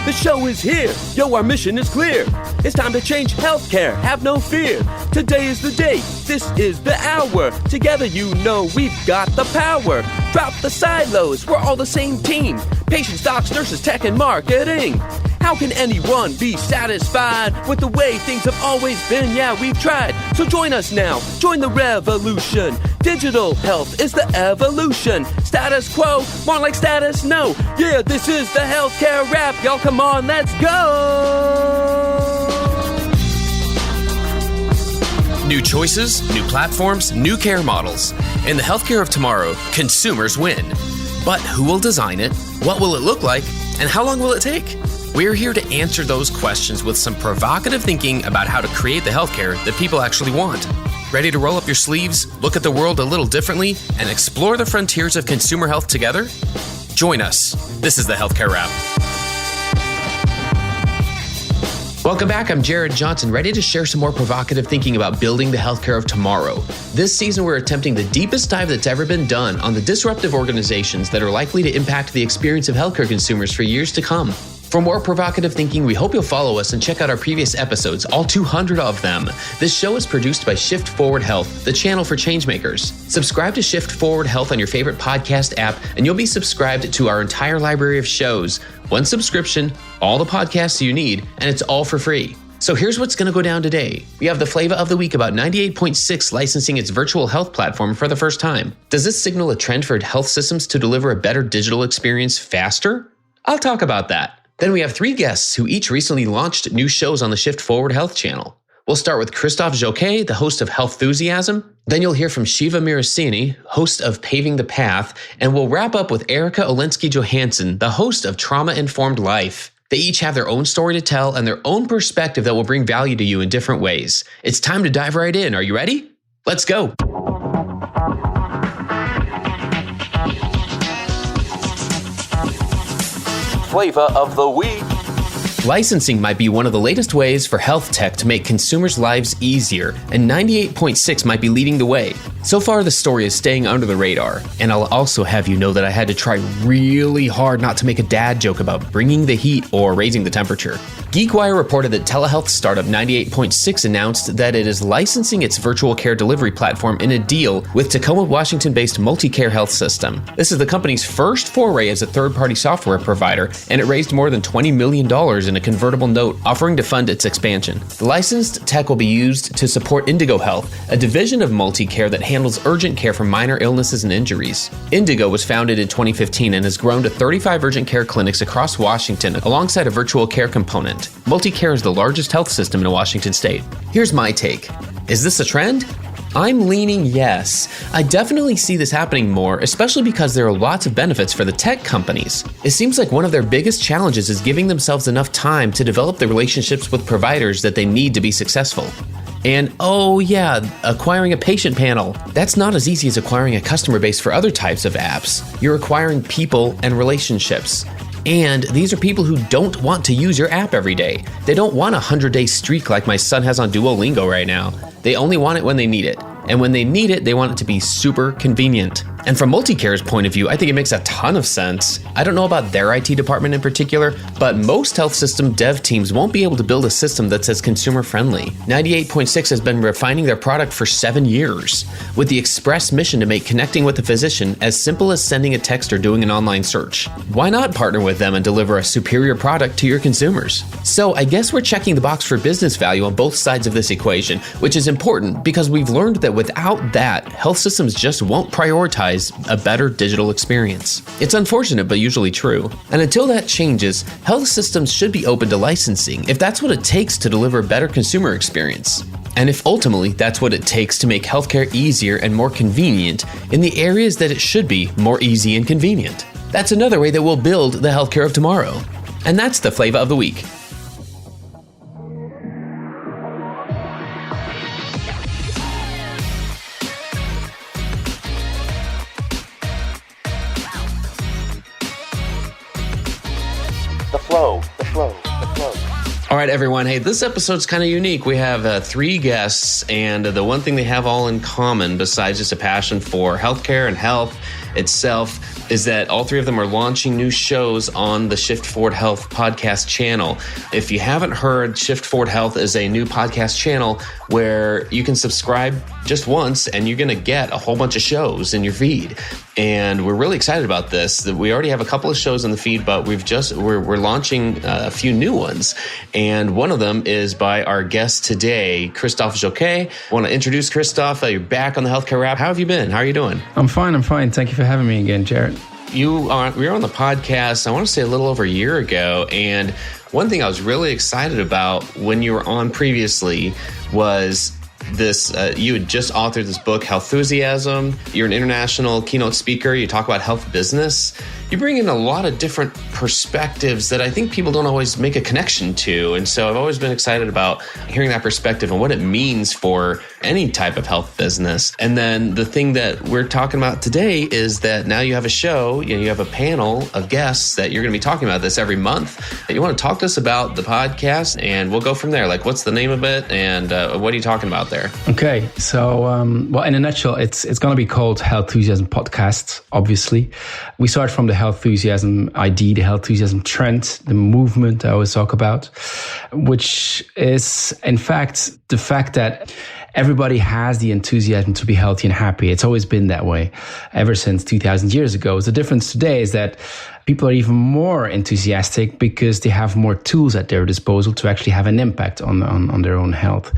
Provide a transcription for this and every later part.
The show is here. Yo, our mission is clear. It's time to change healthcare. Have no fear. Today is the day. This is the hour. Together, you know we've got the power. Drop the silos. We're all the same team. Patients, docs, nurses, tech, and marketing. How can anyone be satisfied with the way things have always been? Yeah, we've tried. So join us now. Join the revolution. Digital health is the evolution. Status quo, more like status no. Yeah, this is the healthcare rap. Y'all come on, let's go. New choices, new platforms, new care models. In the healthcare of tomorrow, consumers win. But who will design it? What will it look like? And how long will it take? We're here to answer those questions with some provocative thinking about how to create the healthcare that people actually want. Ready to roll up your sleeves, look at the world a little differently, and explore the frontiers of consumer health together? Join us. This is the Healthcare Wrap. Welcome back. I'm Jared Johnson, ready to share some more provocative thinking about building the healthcare of tomorrow. This season, we're attempting the deepest dive that's ever been done on the disruptive organizations that are likely to impact the experience of healthcare consumers for years to come. For more provocative thinking, we hope you'll follow us and check out our previous episodes, all 200 of them. This show is produced by Shift Forward Health, the channel for changemakers. Subscribe to Shift Forward Health on your favorite podcast app, and you'll be subscribed to our entire library of shows. One subscription, all the podcasts you need, and it's all for free. So here's what's going to go down today. We have the flavor of the week about 98.6 licensing its virtual health platform for the first time. Does this signal a trend for health systems to deliver a better digital experience faster? I'll talk about that. Then we have 3 guests who each recently launched new shows on the Shift Forward Health channel. We'll start with Christophe Joquet, the host of Healththusiasm. Then you'll hear from Shiva Mirasini, host of Paving the Path. And we'll wrap up with Erica Olensky-Johansson, the host of Trauma Informed Life. They each have their own story to tell and their own perspective that will bring value to you in different ways. It's time to dive right in. Are you ready? Let's go. Flavor of the week. Licensing might be one of the latest ways for health tech to make consumers' lives easier, and 98.6 might be leading the way. So far, the story is staying under the radar, and I'll also have you know that I had to try really hard not to make a dad joke about bringing the heat or raising the temperature. GeekWire reported that telehealth startup 98.6 announced that it is licensing its virtual care delivery platform in a deal with Tacoma, Washington-based MultiCare Health System. This is the company's first foray as a third-party software provider, and it raised more than $20 million in a convertible note offering to fund its expansion. The licensed tech will be used to support Indigo Health, a division of MultiCare that handles urgent care for minor illnesses and injuries. Indigo was founded in 2015 and has grown to 35 urgent care clinics across Washington alongside a virtual care component. MultiCare is the largest health system in Washington state. Here's my take. Is this a trend? I'm leaning yes. I definitely see this happening more, especially because there are lots of benefits for the tech companies. It seems like one of their biggest challenges is giving themselves enough time to develop the relationships with providers that they need to be successful. And oh yeah, acquiring a patient panel. That's not as easy as acquiring a customer base for other types of apps. You're acquiring people and relationships. And these are people who don't want to use your app every day. They don't want a 100-day streak like my son has on Duolingo right now. They only want it when they need it. And when they need it, they want it to be super convenient. And from MultiCare's point of view, I think it makes a ton of sense. I don't know about their IT department in particular, but most health system dev teams won't be able to build a system that's as consumer friendly. 98.6 has been refining their product for 7 years, with the express mission to make connecting with a physician as simple as sending a text or doing an online search. Why not partner with them and deliver a superior product to your consumers? So I guess we're checking the box for business value on both sides of this equation, which is important because we've learned that without that, health systems just won't prioritize a better digital experience. It's unfortunate, but usually true. And until that changes, health systems should be open to licensing if that's what it takes to deliver a better consumer experience. And if ultimately that's what it takes to make healthcare easier and more convenient in the areas that it should be more easy and convenient. That's another way that we'll build the healthcare of tomorrow. And that's the flavor of the week. The flow. All right, everyone. Hey, this episode's kind of unique. We have 3 guests, and the one thing they have all in common, besides just a passion for healthcare and health itself, is that all 3 of them are launching new shows on the Shift Forward Health podcast channel. If you haven't heard, Shift Forward Health is a new podcast channel where you can subscribe just once and you're going to get a whole bunch of shows in your feed. And we're really excited about this. We already have a couple of shows in the feed, but we're launching a few new ones. And one of them is by our guest today, Christophe Joquet. I want to introduce Christophe. You're back on the Healthcare Wrap. How have you been? How are you doing? I'm fine. Thank you for having me again, Jared. We were on the podcast, I want to say a little over a year ago. And one thing I was really excited about when you were on previously was this, you had just authored this book, Healthusiasm. You're an international keynote speaker. You talk about health business. You bring in a lot of different perspectives that I think people don't always make a connection to. And so I've always been excited about hearing that perspective and what it means for any type of health business. And then the thing that we're talking about today is that now you have a show, you have a panel of guests that you're going to be talking about this every month. You want to talk to us about the podcast, and we'll go from there. Like, what's the name of it, and what are you talking about there? Okay, so well, in a nutshell, it's going to be called Healthusiasm Podcast. Obviously, we start from the Healthusiasm ID, the Healthusiasm trend, the movement I always talk about, which is in fact the fact that everybody has the enthusiasm to be healthy and happy. It's always been that way ever since 2,000 years ago. The difference today is that people are even more enthusiastic because they have more tools at their disposal to actually have an impact on their own health.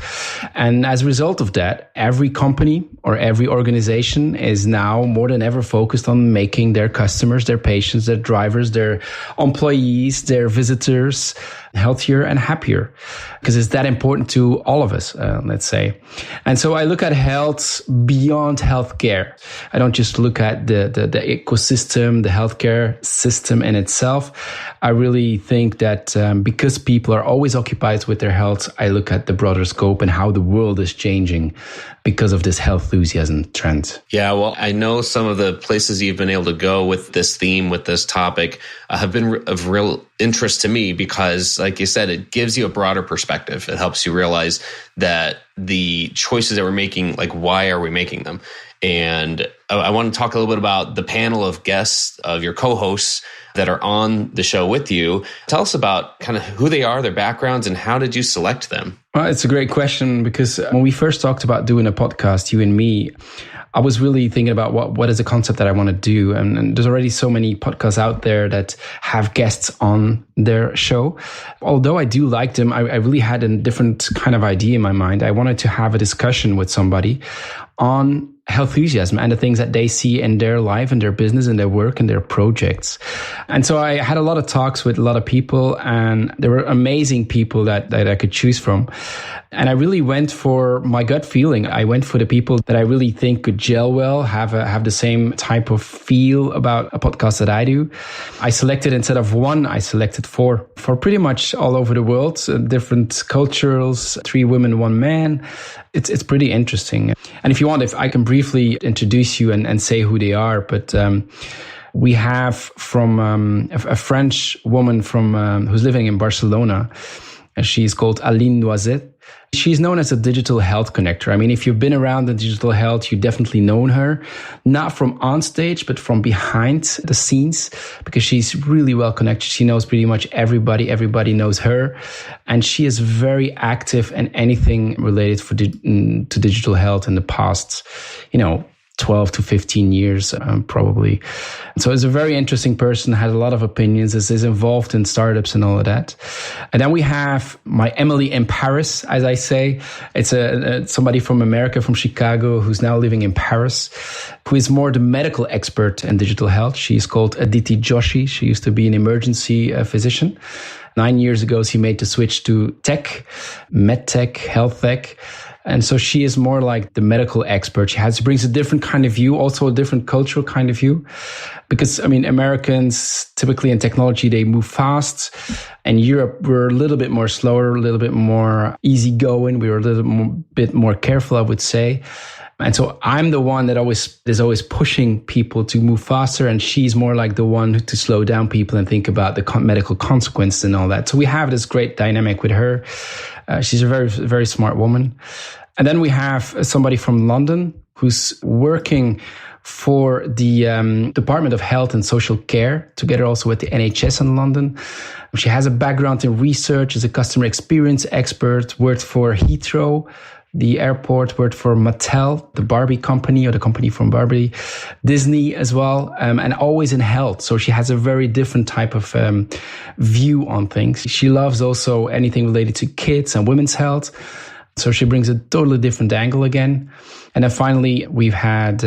And as a result of that, every company or every organization is now more than ever focused on making their customers, their patients, their drivers, their employees, their visitors healthier and happier, because it's that important to all of us, let's say. And so I look at health beyond healthcare. I don't just look at the ecosystem, the healthcare system in itself. I really think that because people are always occupied with their health, I look at the broader scope and how the world is changing because of this healthusiasm trend. Yeah, well, I know some of the places you've been able to go with this theme, with this topic, have been of real interest to me because, like you said, it gives you a broader perspective. It helps you realize that the choices that we're making, like, why are we making them? And I want to talk a little bit about the panel of guests, of your co-hosts that are on the show with you. Tell us about kind of who they are, their backgrounds, and how did you select them? Well, it's a great question because when we first talked about doing a podcast, you and me, I was really thinking about what is the concept that I want to do. And there's already so many podcasts out there that have guests on their show. Although I do like them, I really had a different kind of idea in my mind. I wanted to have a discussion with somebody on healthusiasm and the things that they see in their life and their business and their work and their projects. And so I had a lot of talks with a lot of people, and there were amazing people that I could choose from. And I really went for my gut feeling. I went for the people that I really think could gel well, have the same type of feel about a podcast that I do. I selected, instead of one, I selected four for pretty much all over the world, different cultures, 3 women, 1 man. It's pretty interesting. And if you want, if I can briefly introduce you and say who they are, but we have from a French woman from who's living in Barcelona. She's called Aline Noisette. She's known as a digital health connector. I mean, if you've been around the digital health, you definitely known her, not from on stage, but from behind the scenes, because she's really well connected. She knows pretty much everybody. Everybody knows her. And she is very active in anything related to digital health in the past, 12 to 15 years, probably. So it's a very interesting person, has a lot of opinions, is involved in startups and all of that. And then we have my Emily in Paris, as I say. It's somebody from America, from Chicago, who's now living in Paris, who is more the medical expert in digital health. She's called Aditi Joshi. She used to be an emergency physician. 9 years ago, she made the switch to tech, medtech, health tech. And so she is more like the medical expert. She brings a different kind of view, also a different cultural kind of view. Because, Americans typically in technology, they move fast. And Europe, we're a little bit more slower, a little bit more easygoing. We were a little bit more careful, I would say. And so I'm the one that is always pushing people to move faster, and she's more like the one to slow down people and think about the medical consequences and all that. So we have this great dynamic with her. She's a very, very smart woman. And then we have somebody from London who's working for the Department of Health and Social Care, together also with the NHS in London. She has a background in research, is a customer experience expert, worked for Heathrow, the airport, worked for Mattel, the Barbie company, or the company from Barbie, Disney as well, and always in health. So she has a very different type of view on things. She loves also anything related to kids and women's health. So she brings a totally different angle again. And then finally, we've had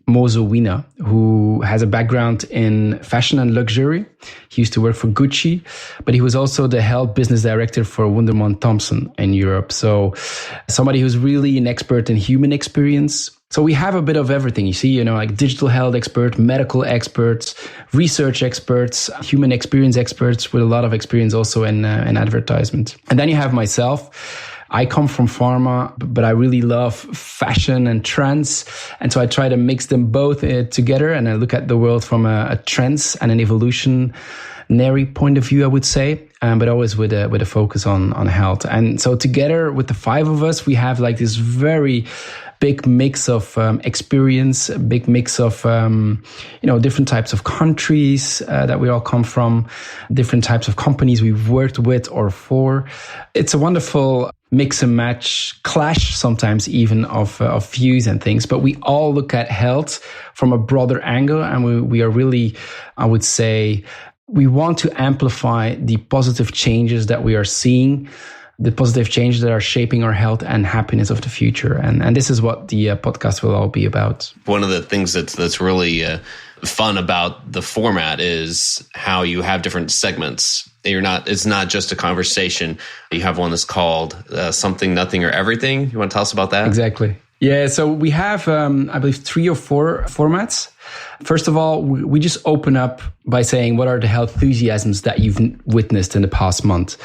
Mozo Wina, who has a background in fashion and luxury. He used to work for Gucci, but he was also the health business director for Wunderman Thompson in Europe. So somebody who's really an expert in human experience. So we have a bit of everything, you see, like digital health expert, medical experts, research experts, human experience experts with a lot of experience also in advertisement. And then you have myself. I come from pharma, but I really love fashion and trends. And so I try to mix them both together, and I look at the world from a trends and an evolutionary point of view, I would say, but always with a focus on health. And so together with the five of us, we have like this very big mix of experience, a big mix of, different types of countries that we all come from, different types of companies we've worked with or for. It's a wonderful mix and match, clash sometimes even of views and things, but we all look at health from a broader angle, and we are really, I would say, we want to amplify the positive changes that we are seeing, the positive changes that are shaping our health and happiness of the future. And this is what the podcast will all be about. One of the things that's really fun about the format is how you have different segments. It's not just a conversation. You have one that's called Something, Nothing, or Everything. You want to tell us about that? Exactly. Yeah, so we have, I believe, 3 or 4 formats. First of all, we just open up by saying, what are the health enthusiasms that you've witnessed in the past month?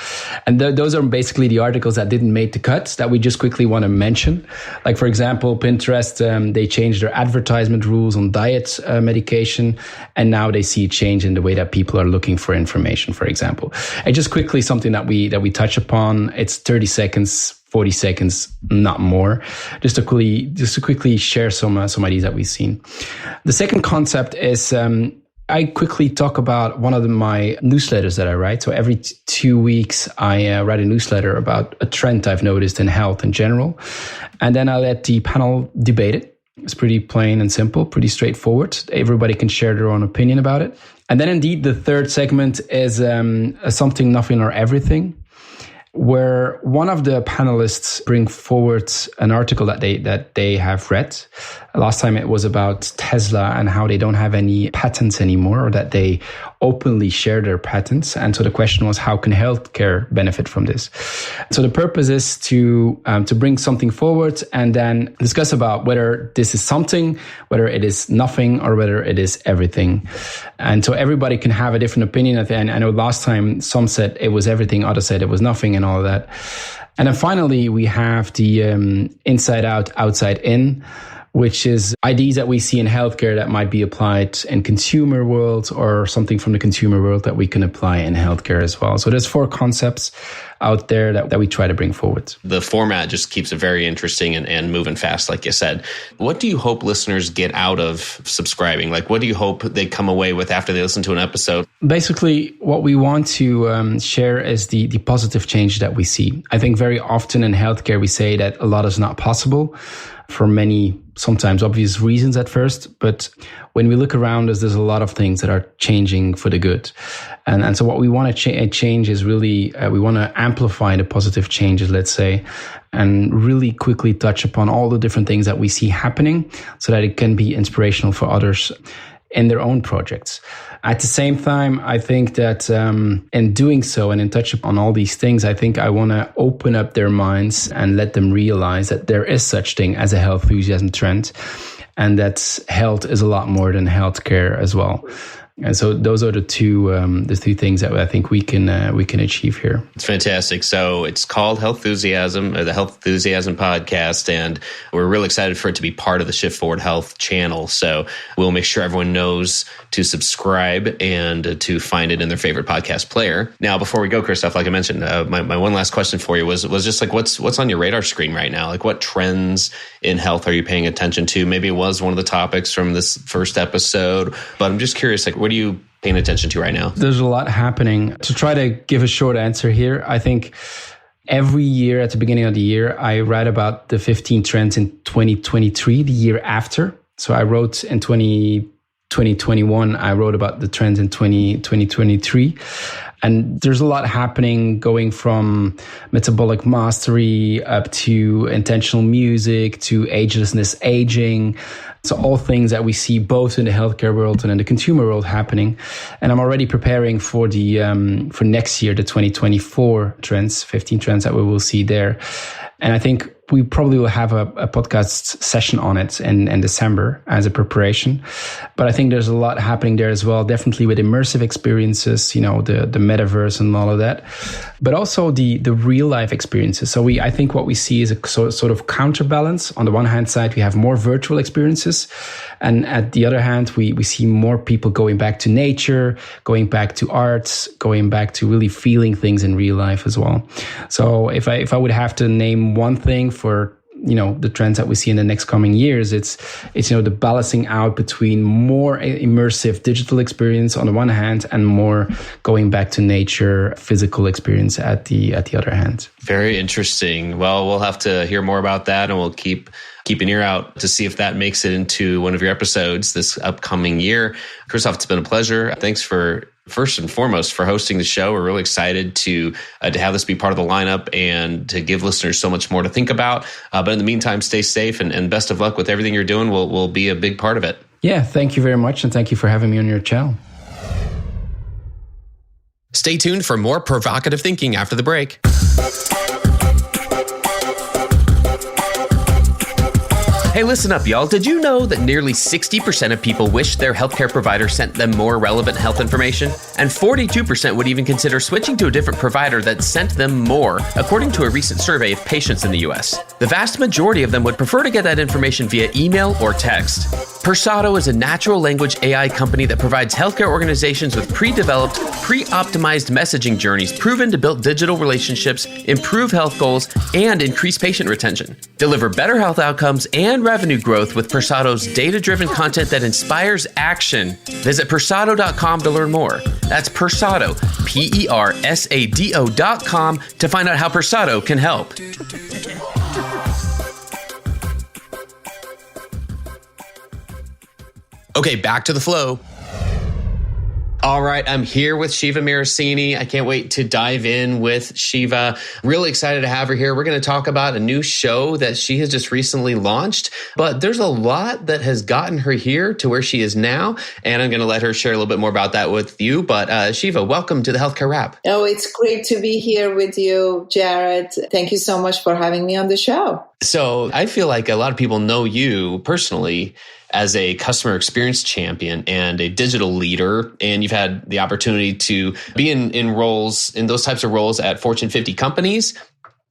And those are basically the articles that didn't make the cut that we just quickly want to mention. Like, for example, Pinterest, they changed their advertisement rules on diet medication. And now they see a change in the way that people are looking for information, for example. And just quickly, something that we touch upon, it's 30 seconds, 40 seconds, not more, just to quickly share some ideas that we've seen. The second concept is I quickly talk about one of my newsletters that I write. So every 2 weeks, I write a newsletter about a trend I've noticed in health in general. And then I let the panel debate it. It's pretty plain and simple, pretty straightforward. Everybody can share their own opinion about it. And then indeed, the third segment is Something, Nothing, or Everything, where one of the panelists bring forward an article that they have read. Last time it was about Tesla and how they don't have any patents anymore, or that they openly share their patents. And so the question was, how can healthcare benefit from this? So the purpose is to bring something forward and then discuss about whether this is something, whether it is nothing, or whether it is everything. And so everybody can have a different opinion at the end. I know last time some said it was everything, others said it was nothing, and all of that. And then finally, we have the inside out, outside in, which is ideas that we see in healthcare that might be applied in consumer world, or something from the consumer world that we can apply in healthcare as well. So there's 4 concepts out there that we try to bring forward. The format just keeps it very interesting and moving fast, like you said. What do you hope listeners get out of subscribing? Like, what do you hope they come away with after they listen to an episode? Basically, what we want to share is the positive change that we see. I think very often in healthcare, we say that a lot is not possible for many, sometimes obvious reasons at first. But when we look around us, there's a lot of things that are changing for the good. And so what we want to change is really, we want to amplify the positive changes, let's say, and really quickly touch upon all the different things that we see happening so that it can be inspirational for others in their own projects. At the same time, I think that in doing so and in touch upon all these things, I think I want to open up their minds and let them realize that there is such thing as a health enthusiasm trend, and that health is a lot more than healthcare as well. And so those are the two things that I think we can achieve here. It's fantastic. So it's called Health Enthusiasm, or the Health Enthusiasm Podcast, and we're really excited for it to be part of the Shift Forward Health channel. So we'll make sure everyone knows to subscribe and to find it in their favorite podcast player. Now, before we go, Christoph, like I mentioned, my one last question for you was just like, what's on your radar screen right now? Like, what trends in health are you paying attention to? Maybe it was one of the topics from this first episode, but I'm just curious, like, what are you paying attention to right now? There's a lot happening. To try to give a short answer here, I think every year at the beginning of the year, I write about the 15 trends in 2023, the year after. So I wrote in 2021, I wrote about the trends in 2023. And there's a lot happening, going from metabolic mastery up to intentional music to agelessness, aging. So all things that we see both in the healthcare world and in the consumer world happening. And I'm already preparing for the for next year, the 2024 trends, 15 trends that we will see there. And I think we probably will have a podcast session on it in December as a preparation. But I think there's a lot happening there as well, definitely with immersive experiences, the metaverse and all of that, but also the real life experiences. So I think what we see is a sort of counterbalance. On the one hand side, we have more virtual experiences. And at the other hand, we see more people going back to nature, going back to arts, going back to really feeling things in real life as well. So if I would have to name one thing for the trends that we see in the next coming years, it's the balancing out between more immersive digital experience on the one hand and more going back to nature physical experience at the other hand. Very interesting. Well, we'll have to hear more about that, and we'll keep an ear out to see if that makes it into one of your episodes this upcoming year. Christoph, it's been a pleasure. Thanks first and foremost for hosting the show. We're really excited to have this be part of the lineup and to give listeners so much more to think about. But in the meantime, stay safe and best of luck with everything you're doing. We'll be a big part of it. Yeah, thank you very much. And thank you for having me on your channel. Stay tuned for more provocative thinking after the break. Hey, listen up, y'all. Did you know that nearly 60% of people wish their healthcare provider sent them more relevant health information? And 42% would even consider switching to a different provider that sent them more, according to a recent survey of patients in the US. The vast majority of them would prefer to get that information via email or text. Persado is a natural language AI company that provides healthcare organizations with pre-developed, pre-optimized messaging journeys proven to build digital relationships, improve health goals, and increase patient retention. Deliver better health outcomes and revenue growth with Persado's data-driven content that inspires action. Visit Persado.com to learn more. That's Persado, Persado.com to find out how Persado can help. Okay, back to the flow. All right, I'm here with Shiva Mirasini. I can't wait to dive in with Shiva. Really excited to have her here. We're going to talk about a new show that she has just recently launched, but there's a lot that has gotten her here to where she is now, and I'm going to let her share a little bit more about that with you. But Shiva, welcome to the Healthcare Wrap. Oh, it's great to be here with you, Jared. Thank you so much for having me on the show. So I feel like a lot of people know you personally as a customer experience champion and a digital leader, and you've had the opportunity to be in those types of roles at Fortune 50 companies.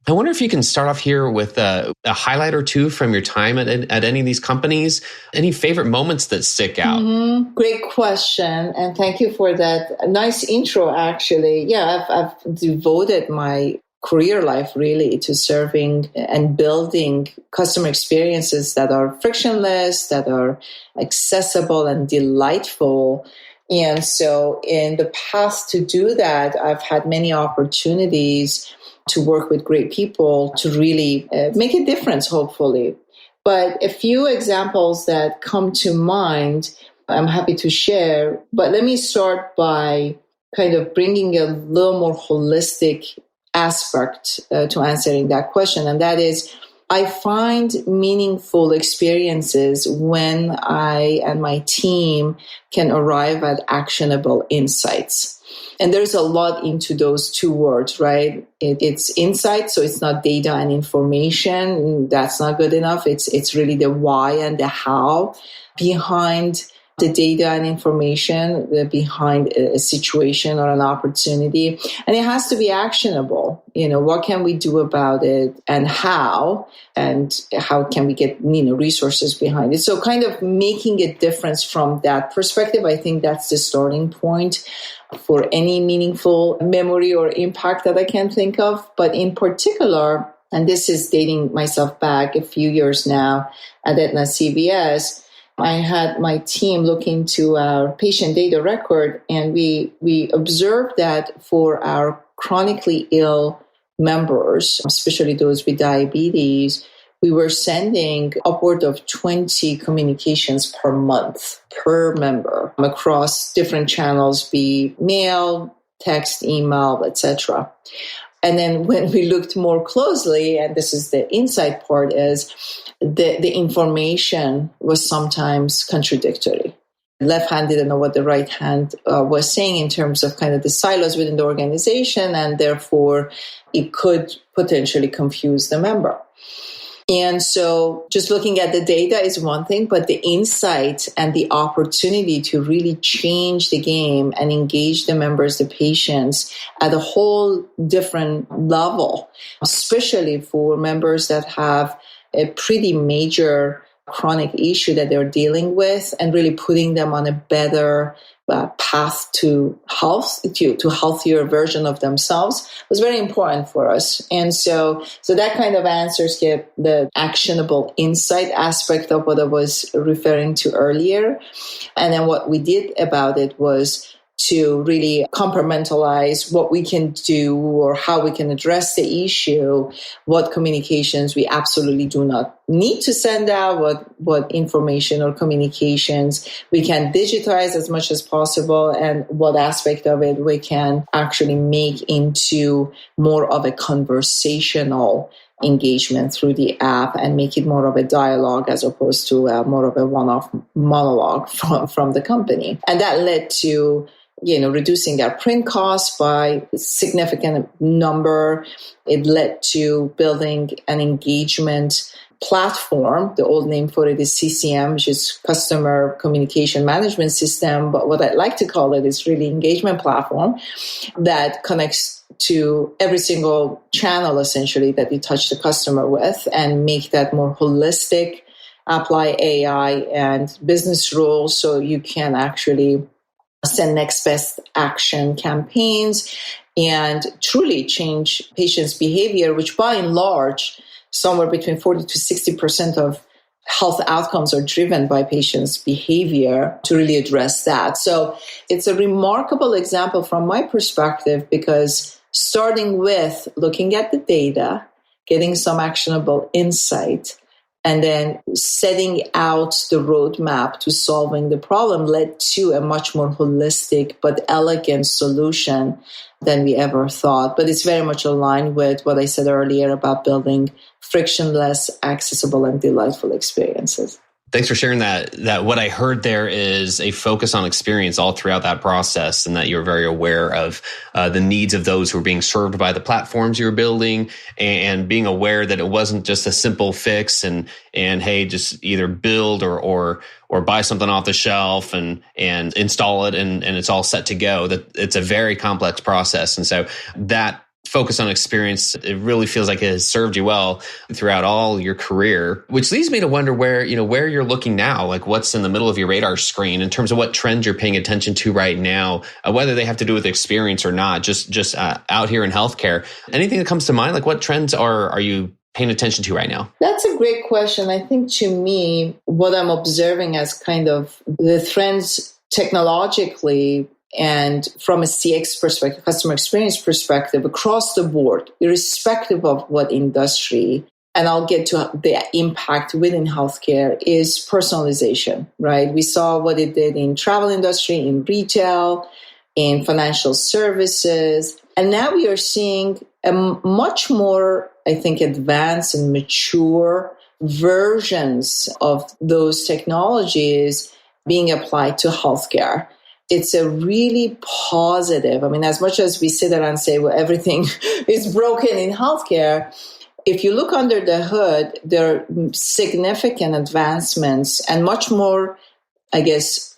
I wonder if you can start off here with a highlight or two from your time at any of these companies. Any favorite moments that stick out? Mm-hmm. Great question, and thank you for that nice intro. Actually, yeah, I've devoted my career life really to serving and building customer experiences that are frictionless, that are accessible and delightful. And so in the past to do that, I've had many opportunities to work with great people to really make a difference, hopefully. But a few examples that come to mind, I'm happy to share. But let me start by kind of bringing a little more holistic aspect to answering that question. And that is, I find meaningful experiences when I and my team can arrive at actionable insights. And there's a lot into those two words, right? It's insight, so it's not data and information. That's not good enough. It's really the why and the how behind the data and information behind a situation or an opportunity. And it has to be actionable. What can we do about it and how can we get, resources behind it? So kind of making a difference from that perspective, I think that's the starting point for any meaningful memory or impact that I can think of. But in particular, and this is dating myself back a few years now at Aetna CVS, I had my team look into our patient data record, and we observed that for our chronically ill members, especially those with diabetes, we were sending upward of 20 communications per month per member across different channels, be mail, text, email, etc. And then when we looked more closely, and this is the insight part, is the information was sometimes contradictory. Left hand didn't know what the right hand was saying in terms of kind of the silos within the organization, and therefore it could potentially confuse the member. And so just looking at the data is one thing, but the insight and the opportunity to really change the game and engage the members, the patients at a whole different level, especially for members that have a pretty major chronic issue that they're dealing with, and really putting them on a better path to health, to healthier version of themselves was very important for us. And so that kind of answers the actionable insight aspect of what I was referring to earlier. And then what we did about it was to really compartmentalize what we can do or how we can address the issue, what communications we absolutely do not need to send out, what information or communications we can digitize as much as possible, and what aspect of it we can actually make into more of a conversational engagement through the app and make it more of a dialogue as opposed to more of a one-off monologue from the company. And that led to reducing our print costs by a significant number. It led to building an engagement platform. The old name for it is CCM, which is Customer Communication Management System. But what I like to call it is really engagement platform that connects to every single channel, essentially, that you touch the customer with, and make that more holistic, apply AI and business rules so you can actually send next best action campaigns and truly change patients' behavior, which by and large, somewhere between 40 to 60% of health outcomes are driven by patients' behavior, to really address that. So it's a remarkable example from my perspective, because starting with looking at the data, getting some actionable insight, and then setting out the roadmap to solving the problem led to a much more holistic but elegant solution than we ever thought. But it's very much aligned with what I said earlier about building frictionless, accessible, and delightful experiences. Thanks for sharing that what I heard there is a focus on experience all throughout that process, and that you're very aware of the needs of those who are being served by the platforms you're building, and being aware that it wasn't just a simple fix and hey, just either build or buy something off the shelf and install it and it's all set to go. That it's a very complex process. And so that focus on experience, it really feels like it has served you well throughout all your career, which leads me to wonder where you're looking now, like what's in the middle of your radar screen in terms of what trends you're paying attention to right now, whether they have to do with experience or not, just out here in healthcare. Anything that comes to mind, like what trends are you paying attention to right now? That's a great question. I think to me, what I'm observing as kind of the trends technologically and from a CX perspective, customer experience perspective, across the board, irrespective of what industry, and I'll get to the impact within healthcare, is personalization, right? We saw what it did in travel industry, in retail, in financial services. And now we are seeing a much more, I think, advanced and mature versions of those technologies being applied to healthcare. It's a really positive. I mean, as much as we sit there and say, well, everything is broken in healthcare, if you look under the hood, there are significant advancements and much more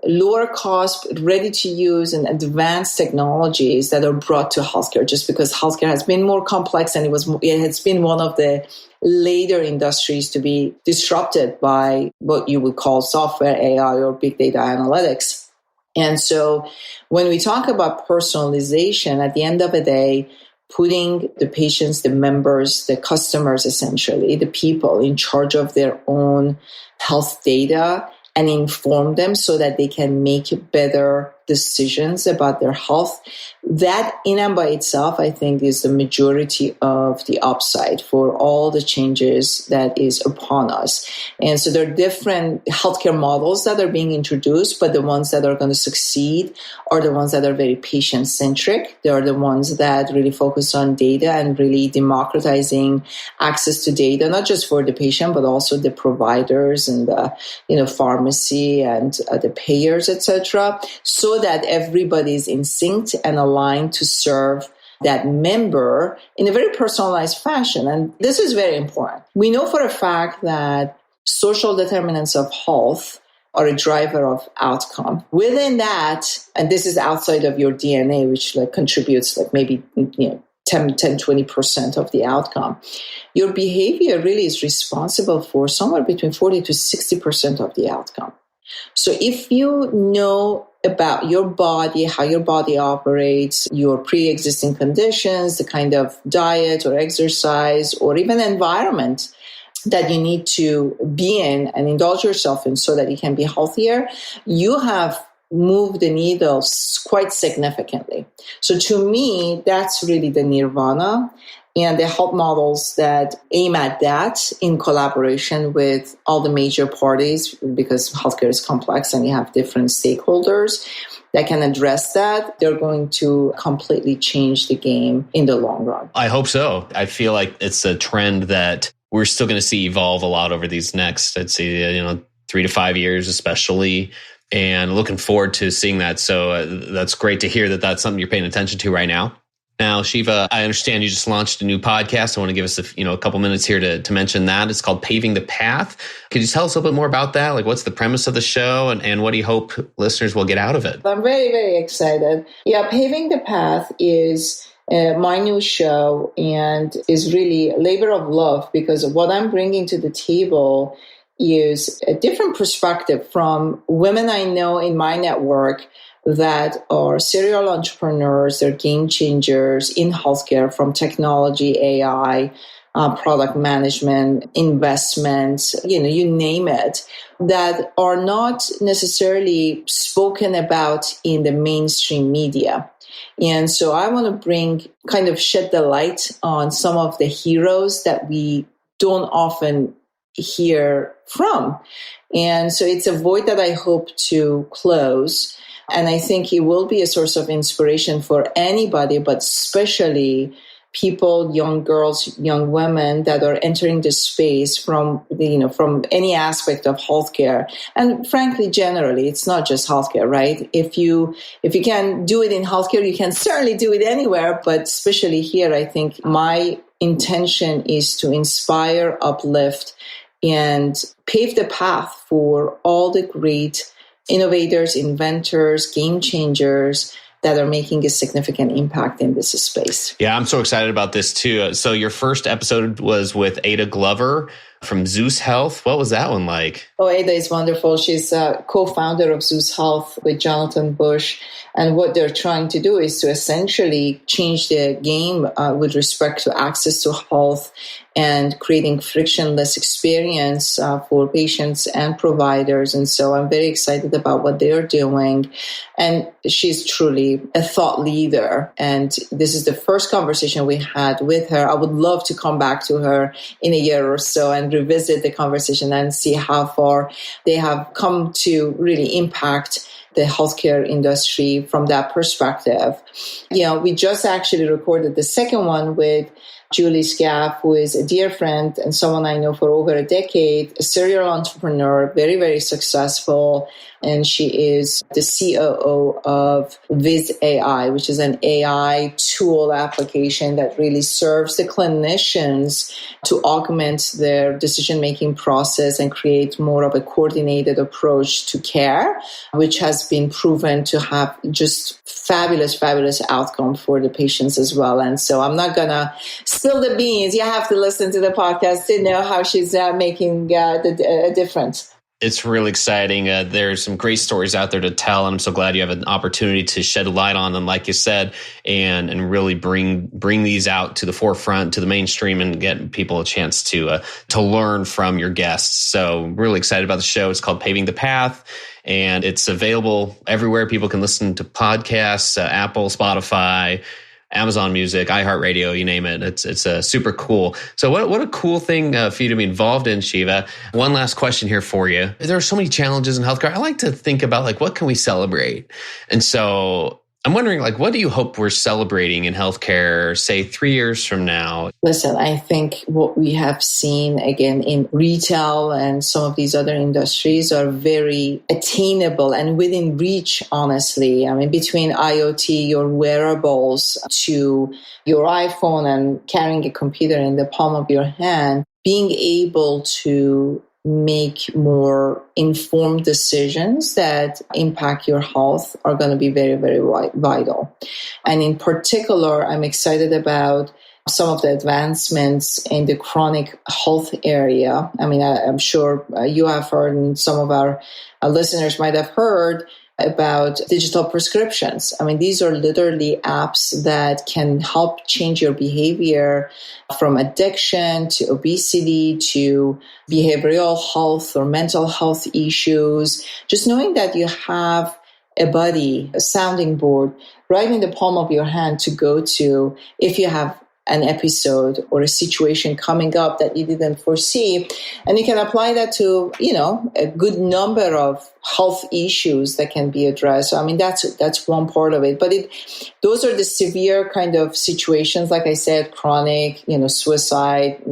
lower cost, ready to use and advanced technologies that are brought to healthcare, just because healthcare has been more complex and it has been one of the later industries to be disrupted by what you would call software, AI, or big data analytics. And so when we talk about personalization, at the end of the day, putting the patients, the members, the customers, essentially, the people in charge of their own health data and inform them so that they can make better decisions about their health. That in and by itself, I think, is the majority of the upside for all the changes that is upon us. And so there are different healthcare models that are being introduced, but the ones that are going to succeed are the ones that are very patient-centric. They are the ones that really focus on data and really democratizing access to data, not just for the patient, but also the providers and the pharmacy and the payers, etc., so that everybody's in sync and aligned to serve that member in a very personalized fashion. And this is very important. We know for a fact that social determinants of health are a driver of outcome. Within that, and this is outside of your DNA, which contributes maybe 10, 20% of the outcome. Your behavior really is responsible for somewhere between 40 to 60% of the outcome. So if you know about your body, how your body operates, your pre-existing conditions, the kind of diet or exercise or even environment that you need to be in and indulge yourself in so that you can be healthier, you have moved the needle quite significantly. So to me, that's really the nirvana. And the health models that aim at that in collaboration with all the major parties, because healthcare is complex and you have different stakeholders that can address that, they're going to completely change the game in the long run. I hope so. I feel like it's a trend that we're still going to see evolve a lot over these next, I'd say, 3 to 5 years, especially. And looking forward to seeing that. So that's great to hear that that's something you're paying attention to right now. Now, Shiva, I understand you just launched a new podcast. I want to give us a couple minutes here to mention that. It's called Paving the Path. Could you tell us a little bit more about that? Like, what's the premise of the show and what do you hope listeners will get out of it? I'm very, very excited. Yeah, Paving the Path is my new show and is really a labor of love, because what I'm bringing to the table is a different perspective from women I know in my network that are serial entrepreneurs, they're game changers in healthcare, from technology, AI, product management, investments, you name it, that are not necessarily spoken about in the mainstream media. And so I want to shed the light on some of the heroes that we don't often hear from. And so it's a void that I hope to close. And I think it will be a source of inspiration for anybody, but especially people, young girls, young women that are entering this space from any aspect of healthcare. And frankly, generally, it's not just healthcare, right? If you can do it in healthcare, you can certainly do it anywhere. But especially here, I think my intention is to inspire, uplift, and pave the path for all the great innovators, inventors, game changers that are making a significant impact in this space. Yeah, I'm so excited about this too. So your first episode was with Ada Glover from Zeus Health. What was that one like? Oh, Ada is wonderful. She's a co-founder of Zeus Health with Jonathan Bush. And what they're trying to do is to essentially change the game with respect to access to health and creating frictionless experience for patients and providers. And so I'm very excited about what they're doing. And she's truly a thought leader. And this is the first conversation we had with her. I would love to come back to her in a year or so and revisit the conversation and see how far they have come to really impact the healthcare industry from that perspective. We just actually recorded the second one with Julie Scaff, who is a dear friend and someone I know for over a decade, a serial entrepreneur, very, very successful. And she is the COO of Viz AI, which is an AI tool application that really serves the clinicians to augment their decision-making process and create more of a coordinated approach to care, which has been proven to have just fabulous outcome for the patients as well. And so I'm not going to spill the beans. You have to listen to the podcast to know how she's making a difference. It's really exciting. There's some great stories out there to tell, and I'm so glad you have an opportunity to shed a light on them, like you said, and really bring these out to the forefront, to the mainstream, and get people a chance to learn from your guests. So really excited about the show. It's called Paving the Path, and it's available everywhere people can listen to podcasts, Apple, Spotify, Amazon Music, iHeartRadio, you name it. It's super cool. So what a cool thing for you to be involved in, Shiva. One last question here for you. There are so many challenges in healthcare. I like to think about what can we celebrate? And so I'm wondering, what do you hope we're celebrating in healthcare, say 3 years from now? Listen, I think what we have seen again in retail and some of these other industries are very attainable and within reach, honestly. I mean, between IoT, your wearables, to your iPhone and carrying a computer in the palm of your hand, being able to make more informed decisions that impact your health are going to be very, very vital. And in particular, I'm excited about some of the advancements in the chronic health area. I mean, I'm sure you have heard, and some of our listeners might have heard about digital prescriptions. I mean, these are literally apps that can help change your behavior from addiction to obesity to behavioral health or mental health issues. Just knowing that you have a buddy, a sounding board right in the palm of your hand to go to if you have an episode or a situation coming up that you didn't foresee. And you can apply that to, a good number of health issues that can be addressed. So, I mean, that's one part of it. But those are the severe kind of situations, like I said, chronic, suicide,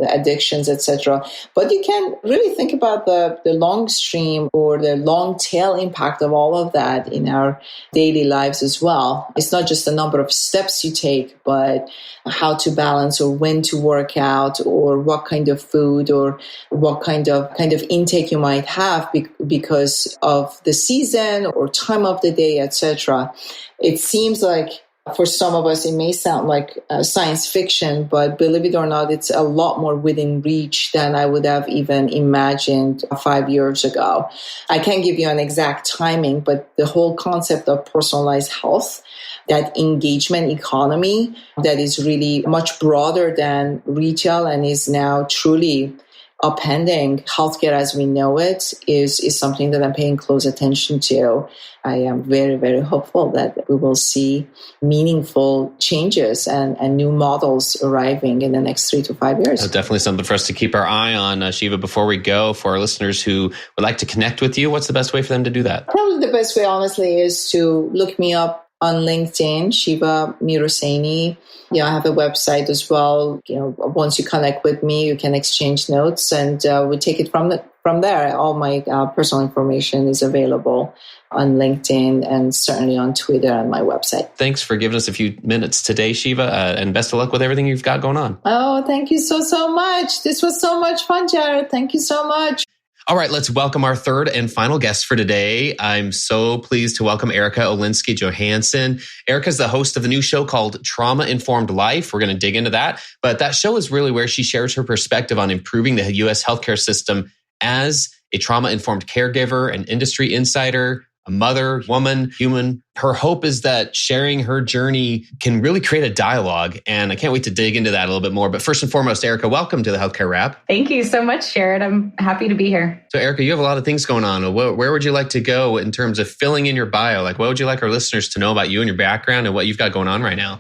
addictions, etc. But you can really think about the long stream or the long tail impact of all of that in our daily lives as well. It's not just the number of steps you take, but how to balance or when to work out or what kind of food or what kind of intake you might have because of the season or time of the day, etc. It seems like for some of us, it may sound like science fiction, but believe it or not, it's a lot more within reach than I would have even imagined 5 years ago. I can't give you an exact timing, but the whole concept of personalized health, that engagement economy that is really much broader than retail and is now truly upending healthcare as we know it is something that I'm paying close attention to. I am very, very hopeful that we will see meaningful changes and new models arriving in the next 3 to 5 years. That's definitely something for us to keep our eye on. Shiva, before we go, for our listeners who would like to connect with you, what's the best way for them to do that? Probably the best way, honestly, is to look me up on LinkedIn, Shiva Mir Hosseini. I have a website as well. Once you connect with me, you can exchange notes, and we take it from there. All my personal information is available on LinkedIn and certainly on Twitter and my website. Thanks for giving us a few minutes today, Shiva, and best of luck with everything you've got going on. Oh, thank you so much. This was so much fun, Jared. Thank you so much. All right, let's welcome our third and final guest for today. I'm so pleased to welcome Erica Olinsky Johansson. Erica is the host of the new show called Trauma Informed Life. We're going to dig into that. But that show is really where she shares her perspective on improving the U.S. healthcare system as a trauma-informed caregiver, an industry insider, a mother, woman, human. Her hope is that sharing her journey can really create a dialogue. And I can't wait to dig into that a little bit more. But first and foremost, Erica, welcome to the Healthcare Wrap. Thank you so much, Jared. I'm happy to be here. So Erica, you have a lot of things going on. Where would you like to go in terms of filling in your bio? What would you like our listeners to know about you and your background and what you've got going on right now?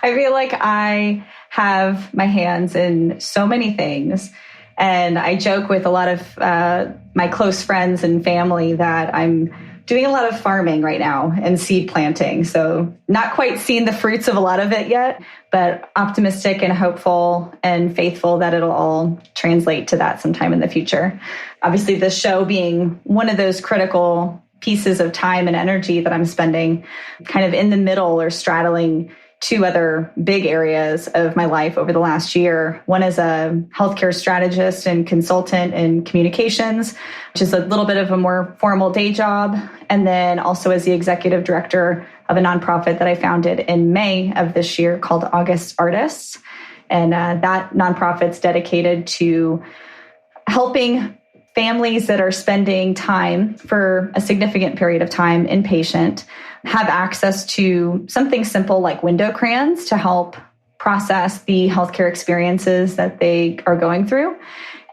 I feel like I have my hands in so many things. And I joke with a lot of my close friends and family that I'm doing a lot of farming right now and seed planting. So not quite seeing the fruits of a lot of it yet, but optimistic and hopeful and faithful that it'll all translate to that sometime in the future. Obviously, the show being one of those critical pieces of time and energy that I'm spending kind of in the middle or straddling two other big areas of my life over the last year. One is a healthcare strategist and consultant in communications, which is a little bit of a more formal day job. And then also as the executive director of a nonprofit that I founded in May of this year called August Artists. And that nonprofit's dedicated to helping families that are spending time for a significant period of time inpatient have access to something simple like window crayons to help process the healthcare experiences that they are going through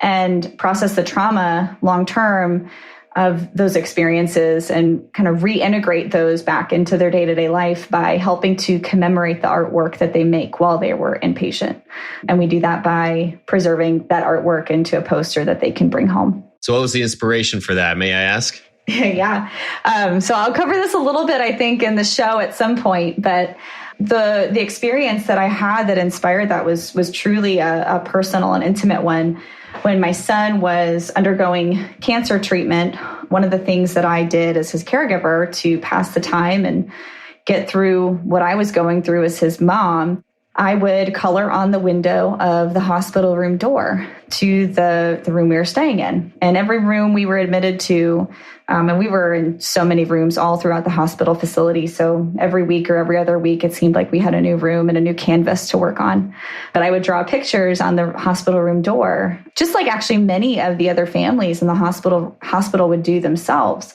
and process the trauma long-term of those experiences and kind of reintegrate those back into their day-to-day life by helping to commemorate the artwork that they make while they were inpatient. And we do that by preserving that artwork into a poster that they can bring home. So what was the inspiration for that, may I ask? Yeah. So I'll cover this a little bit, I think, in the show at some point, but the experience that I had that inspired that was truly a personal and intimate one. When my son was undergoing cancer treatment, one of the things that I did as his caregiver to pass the time and get through what I was going through as his mom, I would color on the window of the hospital room door to the room we were staying in. And every room we were admitted to, and we were in so many rooms all throughout the hospital facility. So every week or every other week, it seemed like we had a new room and a new canvas to work on. But I would draw pictures on the hospital room door, just like actually many of the other families in the hospital would do themselves,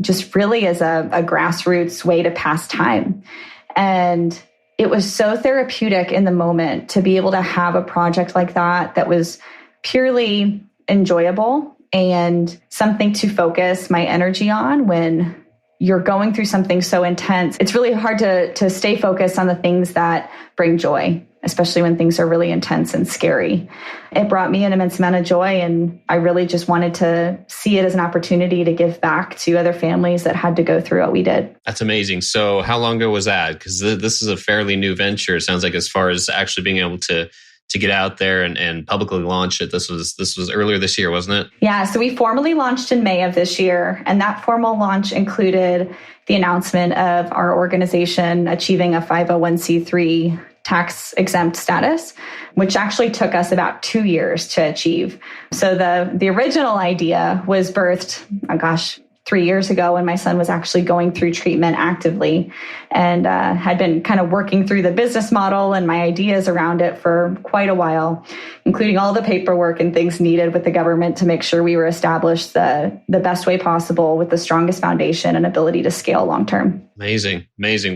just really as a grassroots way to pass time. And it was so therapeutic in the moment to be able to have a project like that was purely enjoyable and something to focus my energy on when you're going through something so intense. It's really hard to stay focused on the things that bring joy, especially when things are really intense and scary. It brought me an immense amount of joy, and I really just wanted to see it as an opportunity to give back to other families that had to go through what we did. That's amazing. So how long ago was that? Because this is a fairly new venture, it sounds like, as far as actually being able to get out there and publicly launch it. This was earlier this year, wasn't it? Yeah, so we formally launched in May of this year, and that formal launch included the announcement of our organization achieving a 501c3 tax-exempt status, which actually took us about 2 years to achieve. So the original idea was birthed, 3 years ago when my son was actually going through treatment actively and had been kind of working through the business model and my ideas around it for quite a while, including all the paperwork and things needed with the government to make sure we were established the best way possible with the strongest foundation and ability to scale long-term. Amazing.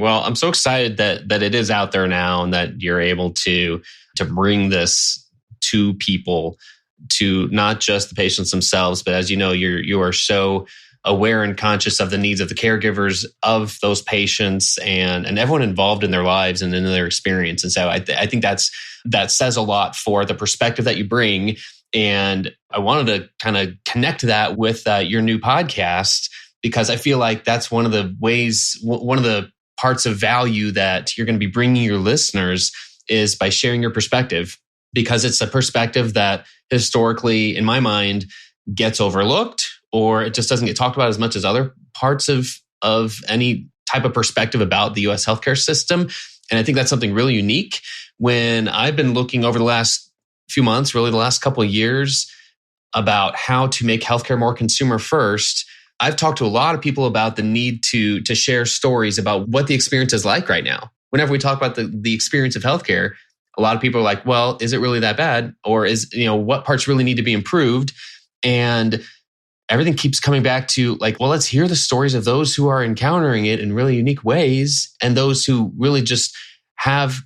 Well, I'm so excited that it is out there now and that you're able to bring this to people, to not just the patients themselves, but as you know, you are so aware and conscious of the needs of the caregivers of those patients and everyone involved in their lives and in their experience. And so I think that says a lot for the perspective that you bring. And I wanted to kind of connect that with your new podcast, because I feel like that's one of the parts of value that you're going to be bringing your listeners is by sharing your perspective, because it's a perspective that historically, in my mind, gets overlooked, or it just doesn't get talked about as much as other parts of any type of perspective about the US healthcare system. And I think that's something really unique. When I've been looking over the last few months, really the last couple of years, about how to make healthcare more consumer first, I've talked to a lot of people about the need to share stories about what the experience is like right now. Whenever we talk about the experience of healthcare, a lot of people are like, well, is it really that bad? Or what parts really need to be improved? And everything keeps coming back to like, well, let's hear the stories of those who are encountering it in really unique ways and those who really just have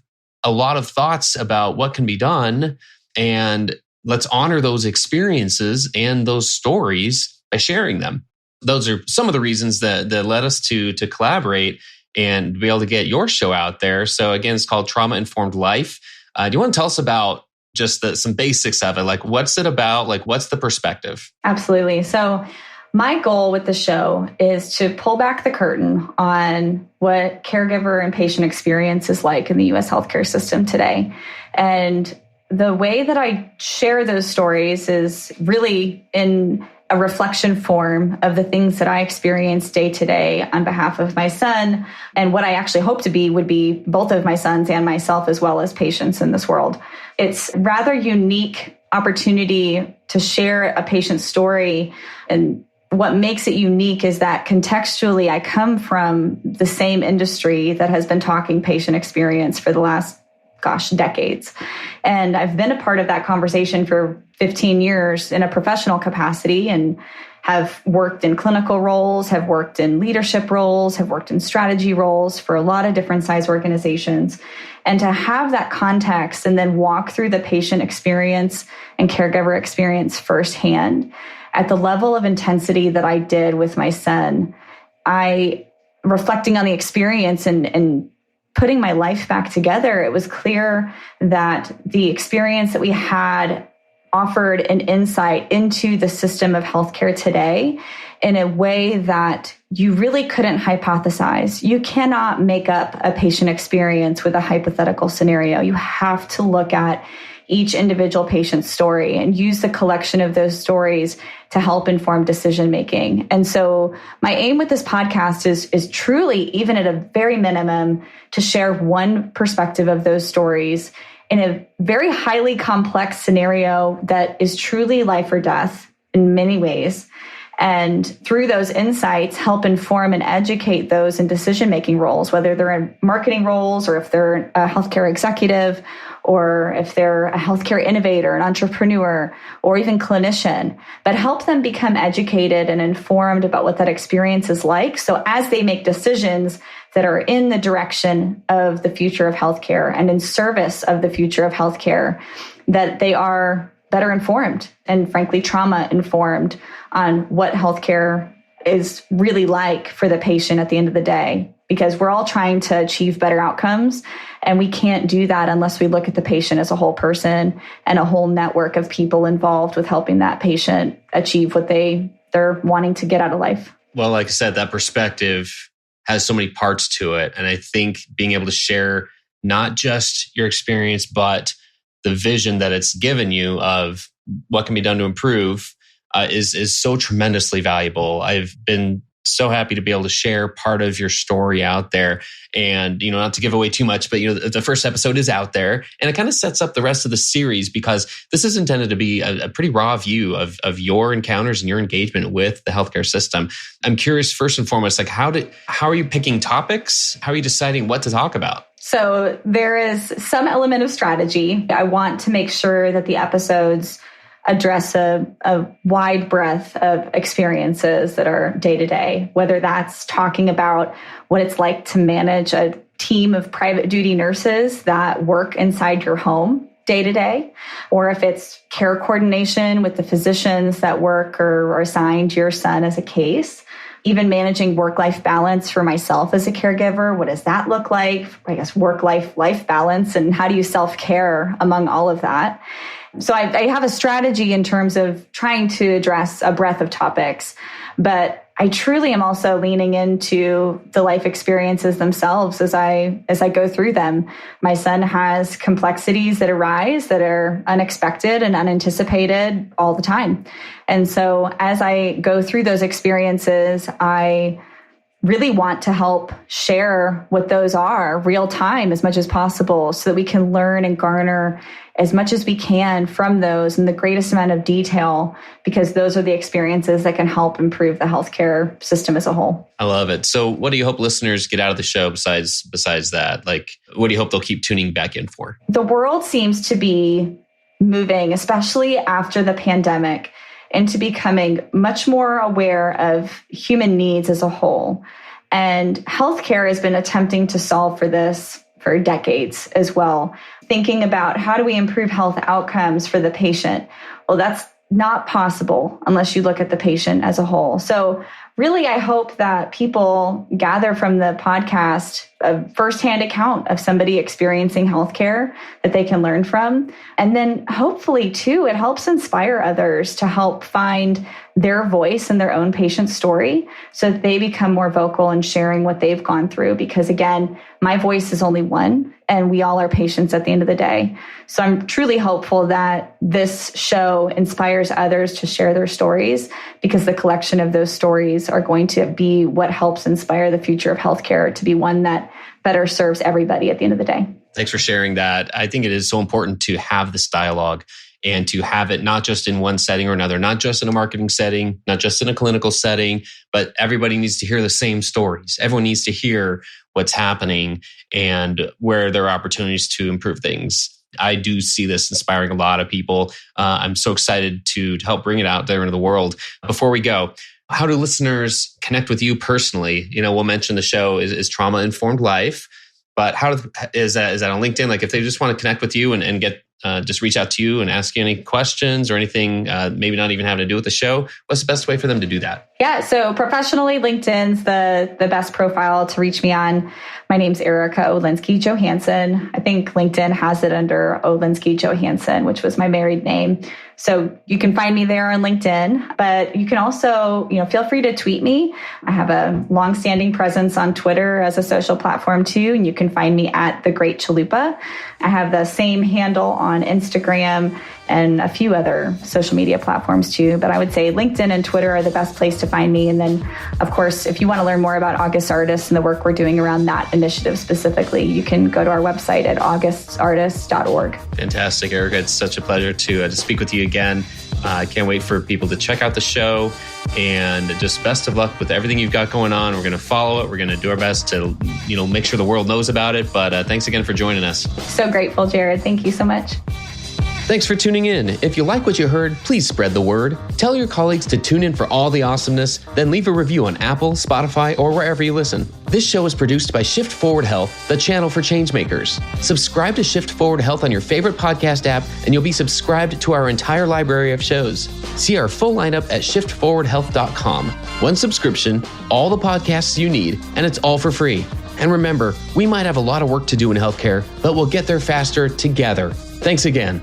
a lot of thoughts about what can be done. And let's honor those experiences and those stories by sharing them. Those are some of the reasons that led us to collaborate and be able to get your show out there. So again, it's called Trauma Informed Life. Do you want to tell us about just some basics of it? Like, what's it about? Like, what's the perspective? Absolutely. So My goal with the show is to pull back the curtain on what caregiver and patient experience is like in the U.S. healthcare system today. And the way that I share those stories is really in a reflection form of the things that I experience day to day on behalf of my son, and what I actually hope to be would be both of my sons and myself, as well as patients in this world. It's rather unique opportunity to share a patient's story. And what makes it unique is that contextually, I come from the same industry that has been talking patient experience for the last decades. And I've been a part of that conversation for 15 years in a professional capacity, and have worked in clinical roles, have worked in leadership roles, have worked in strategy roles for a lot of different size organizations. And to have that context and then walk through the patient experience and caregiver experience firsthand at the level of intensity that I did with my son, reflecting on the experience and putting my life back together, it was clear that the experience that we had offered an insight into the system of healthcare today in a way that you really couldn't hypothesize. You cannot make up a patient experience with a hypothetical scenario. You have to look at each individual patient's story and use the collection of those stories to help inform decision making. And so my aim with this podcast is truly, even at a very minimum, to share one perspective of those stories in a very highly complex scenario that is truly life or death in many ways. And through those insights, help inform and educate those in decision-making roles, whether they're in marketing roles or if they're a healthcare executive, or if they're a healthcare innovator, an entrepreneur, or even clinician, but help them become educated and informed about what that experience is like. So as they make decisions that are in the direction of the future of healthcare and in service of the future of healthcare, that they are better informed and frankly trauma informed on what healthcare is really like for the patient at the end of the day, because we're all trying to achieve better outcomes. And we can't do that unless we look at the patient as a whole person and a whole network of people involved with helping that patient achieve what they're wanting to get out of life. Well, like I said, that perspective has so many parts to it. And I think being able to share not just your experience, but the vision that it's given you of what can be done to improve is so tremendously valuable. I've been so happy to be able to share part of your story out there, and not to give away too much, but the first episode is out there, and it kind of sets up the rest of the series, because this is intended to be a pretty raw view of your encounters and your engagement with the healthcare system. I'm curious, first and foremost, how are you picking topics? How are you deciding what to talk about? So there is some element of strategy. I want to make sure that the episodes address a wide breadth of experiences that are day to day, whether that's talking about what it's like to manage a team of private duty nurses that work inside your home day to day, or if it's care coordination with the physicians that work or are assigned to your son as a case. Even managing work-life balance for myself as a caregiver. What does that look like? I guess work-life balance, and how do you self-care among all of that? So I have a strategy in terms of trying to address a breadth of topics, but I truly am also leaning into the life experiences themselves as I go through them. My son has complexities that arise that are unexpected and unanticipated all the time. And so as I go through those experiences, I really want to help share what those are real time as much as possible, so that we can learn and garner as much as we can from those in the greatest amount of detail, because those are the experiences that can help improve the healthcare system as a whole. I love it. So what do you hope listeners get out of the show besides that? What do you hope they'll keep tuning back in for? The world seems to be moving, especially after the pandemic, into becoming much more aware of human needs as a whole. And healthcare has been attempting to solve for this for decades as well. Thinking about how do we improve health outcomes for the patient? Well, that's not possible unless you look at the patient as a whole. So really, I hope that people gather from the podcast a firsthand account of somebody experiencing healthcare that they can learn from. And then hopefully, too, it helps inspire others to help find their voice in their own patient story so that they become more vocal in sharing what they've gone through. Because again, my voice is only one, and we all are patients at the end of the day. So I'm truly hopeful that this show inspires others to share their stories, because the collection of those stories are going to be what helps inspire the future of healthcare to be one that better serves everybody at the end of the day. Thanks for sharing that. I think it is so important to have this dialogue and to have it not just in one setting or another, not just in a marketing setting, not just in a clinical setting, but everybody needs to hear the same stories. Everyone needs to hear what's happening and where there are opportunities to improve things. I do see this inspiring a lot of people. I'm so excited to help bring it out there into the world. Before we go, how do listeners connect with you personally? We'll mention the show is Trauma Informed Life, but is that on LinkedIn? Like if they just want to connect with you and get just reach out to you and ask you any questions or anything, maybe not even having to do with the show, what's the best way for them to do that? Yeah, so professionally, LinkedIn's the best profile to reach me on. My name's Erica Olinsky Johansson. I think LinkedIn has it under Olinsky Johansson, which was my married name. So you can find me there on LinkedIn, but you can also, feel free to tweet me. I have a longstanding presence on Twitter as a social platform too, and you can find me at The Great Chalupa. I have the same handle on Instagram and a few other social media platforms too. But I would say LinkedIn and Twitter are the best place to find me. And then, of course, if you want to learn more about August Artists and the work we're doing around that initiative specifically, you can go to our website at augustartists.org. Fantastic, Erica. It's such a pleasure to speak with you again. I can't wait for people to check out the show, and just best of luck with everything you've got going on. We're going to follow it. We're going to do our best to, make sure the world knows about it. But thanks again for joining us. So grateful, Jared. Thank you so much. Thanks for tuning in. If you like what you heard, please spread the word. Tell your colleagues to tune in for all the awesomeness, then leave a review on Apple, Spotify, or wherever you listen. This show is produced by Shift Forward Health, the channel for changemakers. Subscribe to Shift Forward Health on your favorite podcast app, and you'll be subscribed to our entire library of shows. See our full lineup at shiftforwardhealth.com. One subscription, all the podcasts you need, and it's all for free. And remember, we might have a lot of work to do in healthcare, but we'll get there faster together. Thanks again.